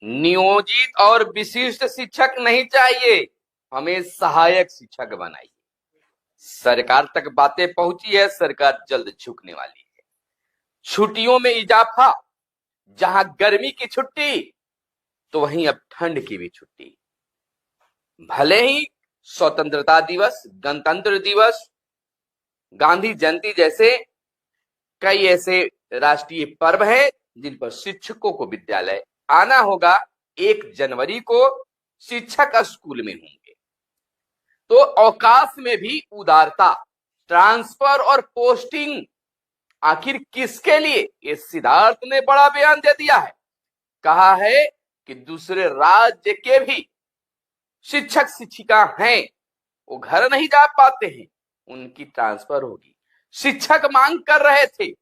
नियोजित और विशिष्ट शिक्षक नहीं चाहिए, हमें सहायक शिक्षक बनाइए। सरकार तक बातें पहुंची है, सरकार जल्द झुकने वाली है। छुट्टियों में इजाफा, जहां गर्मी की छुट्टी तो वहीं अब ठंड की भी छुट्टी। भले ही स्वतंत्रता दिवस, गणतंत्र दिवस, गांधी जयंती जैसे कई ऐसे राष्ट्रीय पर्व हैं जिन पर शिक्षकों को विद्यालय आना होगा। 1 जनवरी को शिक्षक स्कूल में होंगे। तो अवकाश में भी उदारता, ट्रांसफर और पोस्टिंग आखिर किसके लिए? ये सिद्धार्थ ने बड़ा बयान दे दिया है। कहा है कि दूसरे राज्य के भी शिक्षक शिक्षिका हैं, वो घर नहीं जा पाते हैं, उनकी ट्रांसफर होगी। शिक्षक मांग कर रहे थे,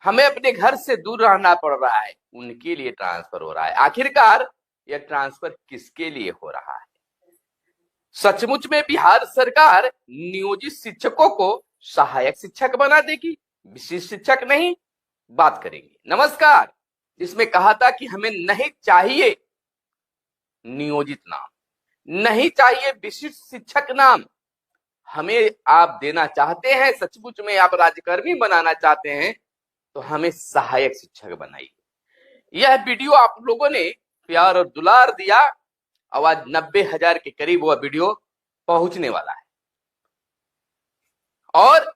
हमें अपने घर से दूर रहना पड़ रहा है, उनके लिए ट्रांसफर हो रहा है। आखिरकार यह ट्रांसफर किसके लिए हो रहा है? सचमुच में बिहार सरकार नियोजित शिक्षकों को सहायक शिक्षक बना देगी, विशिष्ट शिक्षक नहीं? बात करेंगे। नमस्कार। इसमें कहा था कि हमें नहीं चाहिए नियोजित नाम, नहीं चाहिए विशिष्ट शिक्षक नाम, हमें आप देना चाहते हैं, सचमुच में आप राज्यकर्मी बनाना चाहते हैं तो हमें सहायक शिक्षक बनाइए। यह वीडियो आप लोगों ने प्यार और दुलार दिया, और आज 90,000 के करीब वह वीडियो पहुंचने वाला है। और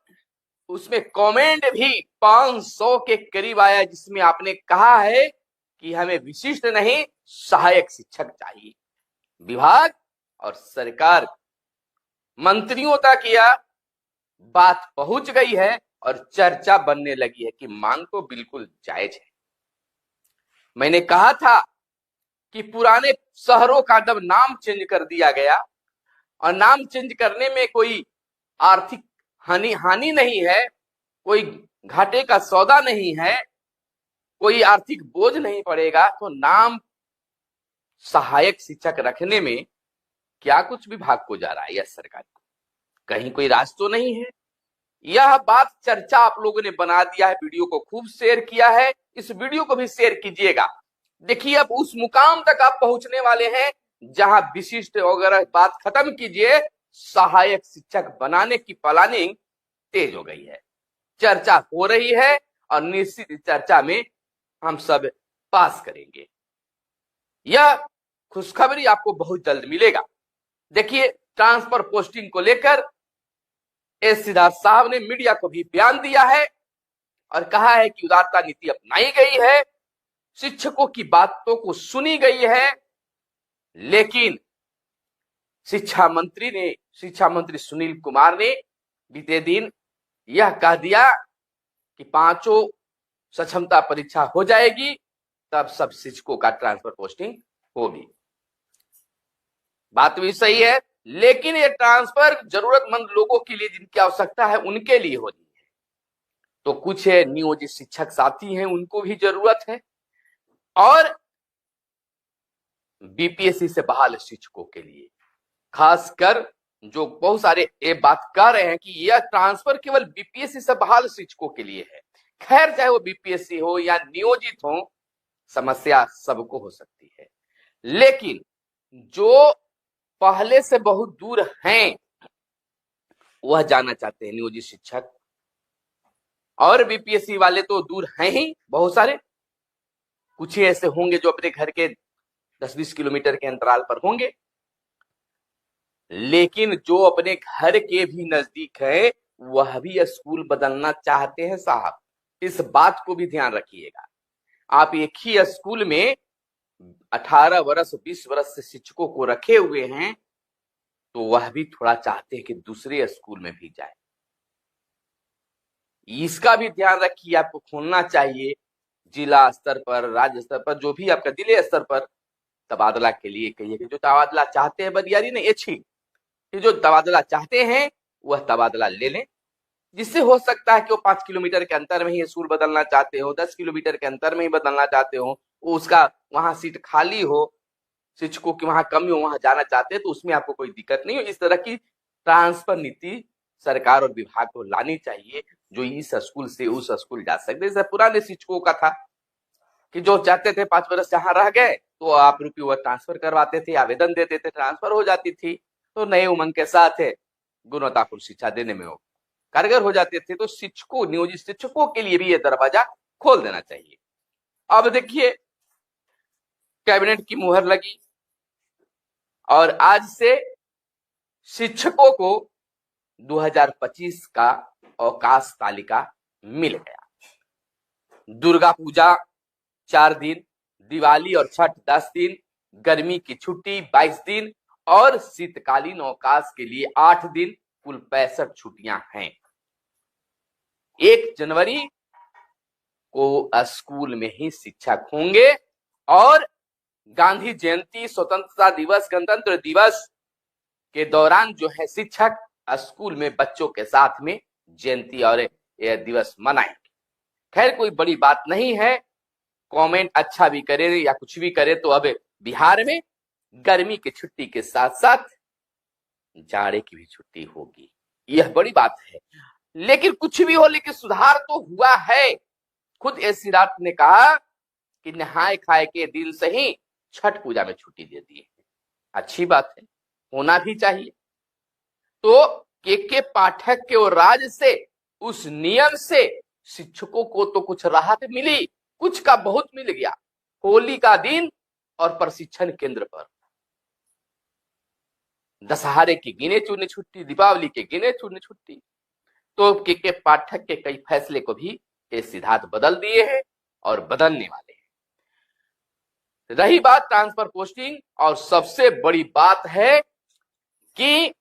उसमें कमेंट भी 500 के करीब आया, जिसमें आपने कहा है कि हमें विशिष्ट नहीं सहायक शिक्षक चाहिए। विभाग और सरकार मंत्रियों तक यह बात पहुंच गई है और चर्चा बनने लगी है कि मांग तो बिल्कुल जायज है। मैंने कहा था कि पुराने शहरों का जब नाम चेंज कर दिया गया, और नाम चेंज करने में कोई आर्थिक हानि नहीं है, कोई घाटे का सौदा नहीं है, कोई आर्थिक बोझ नहीं पड़ेगा, तो नाम सहायक शिक्षक रखने में क्या कुछ विभाग को जा रहा है या सरकार को? कहीं कोई राज तो नहीं है। यह बात चर्चा आप लोगों ने बना दिया है, वीडियो को खूब शेयर किया है, इस वीडियो को भी शेयर कीजिएगा। देखिए अब उस मुकाम तक आप पहुंचने वाले हैं जहां विशिष्ट वगैरह बात खत्म कीजिए, सहायक शिक्षक बनाने की प्लानिंग तेज हो गई है, चर्चा हो रही है, और निश्चित चर्चा में हम सब पास करेंगे। यह खुशखबरी आपको बहुत जल्द मिलेगा। देखिए ट्रांसफर पोस्टिंग को लेकर एस सिद्धार्थ साहब ने मीडिया को भी बयान दिया है और कहा है कि उदारता नीति अपनाई गई है, शिक्षकों की बातों को सुनी गई है, लेकिन शिक्षा मंत्री सुनील कुमार ने बीते दिन यह कह दिया कि 5 सक्षमता परीक्षा हो जाएगी, तब सब शिक्षकों का ट्रांसफर पोस्टिंग होगी। बात भी सही है, लेकिन ये ट्रांसफर जरूरतमंद लोगों के लिए, जिनकी आवश्यकता है उनके लिए हो रही है। तो कुछ नियोजित शिक्षक साथी हैं, उनको भी जरूरत है, और बीपीएससी से बहाल शिक्षकों के लिए, खासकर जो बहुत सारे ये बात कह रहे हैं कि यह ट्रांसफर केवल बीपीएससी से बहाल शिक्षकों के लिए है। खैर, चाहे वो बीपीएससी हो या नियोजित हो, समस्या सबको हो सकती है, लेकिन जो पहले से बहुत दूर हैं वह जाना चाहते हैं नियोजित शिक्षक, और बीपीएससी वाले तो दूर हैं ही बहुत सारे, कुछ ही ऐसे होंगे जो अपने घर के 10-20 किलोमीटर के अंतराल पर होंगे, लेकिन जो अपने घर के भी नजदीक है वह भी स्कूल बदलना चाहते हैं। साहब, इस बात को भी ध्यान रखिएगा। आप एक ही स्कूल में 18 वर्ष 20 वर्ष से शिक्षकों को रखे हुए हैं, तो वह भी थोड़ा चाहते हैं कि दूसरे स्कूल में भी जाए। इसका भी ध्यान रखिए, आपको खोलना चाहिए जिला स्तर पर, राज्य स्तर पर, जो भी आपका जिले स्तर पर तबादला के लिए कहिए कि जो तबादला चाहते हैं बदियारी नहीं, अच्छी जो तबादला चाहते हैं वह तबादला ले लें, जिससे हो सकता है कि वो 5 किलोमीटर के अंतर में ही स्कूल बदलना चाहते हो, 10 किलोमीटर के अंतर में ही बदलना चाहते हो, वो उसका वहां सीट खाली हो, शिक्षकों की वहां कमी हो, वहां जाना चाहते हैं, तो उसमें आपको कोई दिक्कत नहीं हो। इस तरह की ट्रांसफर नीति सरकार और विभाग को लानी चाहिए, जो इस स्कूल से उस स्कूल जा सकते। जैसे पुराने शिक्षकों का था, कि जो चाहते थे 5 बरस जहां रह गए तो आप रुपये वो ट्रांसफर करवाते थे, आवेदन देते थे, ट्रांसफर हो जाती थी, तो नए उमंग के साथ गुणवत्तापूर्ण शिक्षा देने में वो कारगर हो जाते थे। तो शिक्षकों, नियोजित शिक्षकों के लिए भी ये दरवाजा खोल देना चाहिए। अब देखिए, कैबिनेट की मुहर लगी और आज से शिक्षकों को 2025 का अवकाश तालिका मिल गया। दुर्गा पूजा 4 दिन, दिवाली और छठ 10 दिन, गर्मी की छुट्टी 22 दिन और शीतकालीन अवकाश के लिए 8 दिन, कुल 65 छुट्टियां हैं। 1 जनवरी को स्कूल में ही शिक्षक होंगे और गांधी जयंती, स्वतंत्रता दिवस, गणतंत्र दिवस के दौरान जो है शिक्षक स्कूल में बच्चों के साथ में जयंती और यह दिवस मनाएंगे। खैर कोई बड़ी बात नहीं है, कमेंट अच्छा भी करे या कुछ भी करे, तो अब बिहार में गर्मी की छुट्टी के साथ साथ जाड़े की भी छुट्टी होगी, यह बड़ी बात है। लेकिन कुछ भी हो, लेकिन सुधार तो हुआ है। खुद एसी रात ने कहा कि नहाए खाए के दिन से ही छठ पूजा में छुट्टी दे दी है। अच्छी बात है, होना भी चाहिए। तो के पाठक के और राज्य से उस नियम से शिक्षकों को तो कुछ राहत मिली, कुछ का बहुत मिल गया। होली का दिन और प्रशिक्षण केंद्र पर, दशहरे की गिने चुने छुट्टी, दीपावली के गिने चुने छुट्टी। तो के पाठक के कई फैसले को भी ये सिद्धांत बदल दिए हैं और बदलने वाले हैं। रही बात ट्रांसफर पोस्टिंग, और सबसे बड़ी बात है कि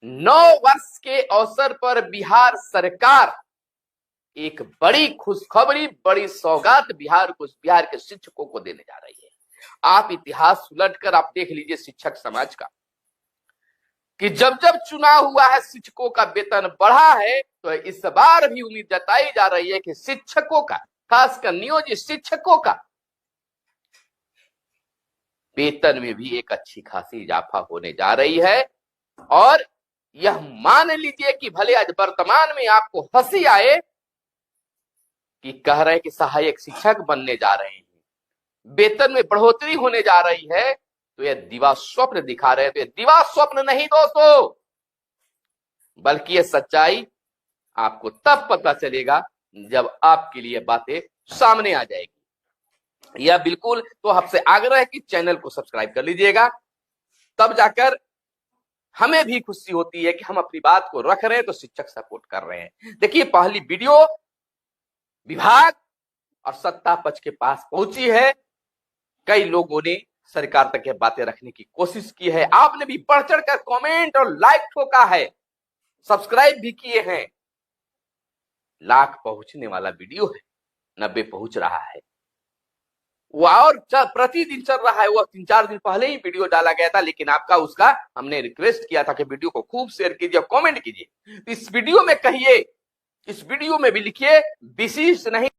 9 वर्ष के अवसर पर बिहार सरकार एक बड़ी खुशखबरी, बड़ी सौगात बिहार के शिक्षकों को देने जा रही है। आप इतिहास उलटकर आप देख लीजिए शिक्षक समाज का, कि जब जब चुनाव हुआ है शिक्षकों का वेतन बढ़ा है, तो इस बार भी उम्मीद जताई जा रही है कि शिक्षकों का, खासकर नियोजित शिक्षकों का वेतन में भी एक अच्छी खासी इजाफा होने जा रही है। और यह मान लीजिए कि भले आज वर्तमान में आपको हंसी आए कि कह रहे हैं कि सहायक शिक्षक बनने जा रहे हैं, वेतन में बढ़ोतरी होने जा रही है, तो यह दिवा स्वप्न दिखा रहे हैं। तो यह दिवा स्वप्न नहीं दोस्तों, बल्कि यह सच्चाई आपको तब पता चलेगा जब आपके लिए बातें सामने आ जाएगी। यह बिल्कुल तो आपसे आग्रह है कि चैनल को सब्सक्राइब कर लीजिएगा, तब जाकर हमें भी खुशी होती है कि हम अपनी बात को रख रहे हैं तो शिक्षक सपोर्ट कर रहे हैं। देखिए, पहली वीडियो विभाग और सत्ता पक्ष के पास पहुंची है, कई लोगों ने सरकार तक ये बातें रखने की कोशिश की है, आपने भी बढ़ चढ़ कर कमेंट और लाइक ठोका है, सब्सक्राइब भी किए हैं। लाख पहुंचने वाला वीडियो है, 90 पहुंच रहा है, वो और प्रतिदिन चल रहा है। वो 3-4 दिन पहले ही वीडियो डाला गया था, लेकिन आपका उसका हमने रिक्वेस्ट किया था कि वीडियो को खूब शेयर कीजिए, कमेंट कीजिए। इस वीडियो में कहिए, इस वीडियो में भी लिखिए विशिष्ट नहीं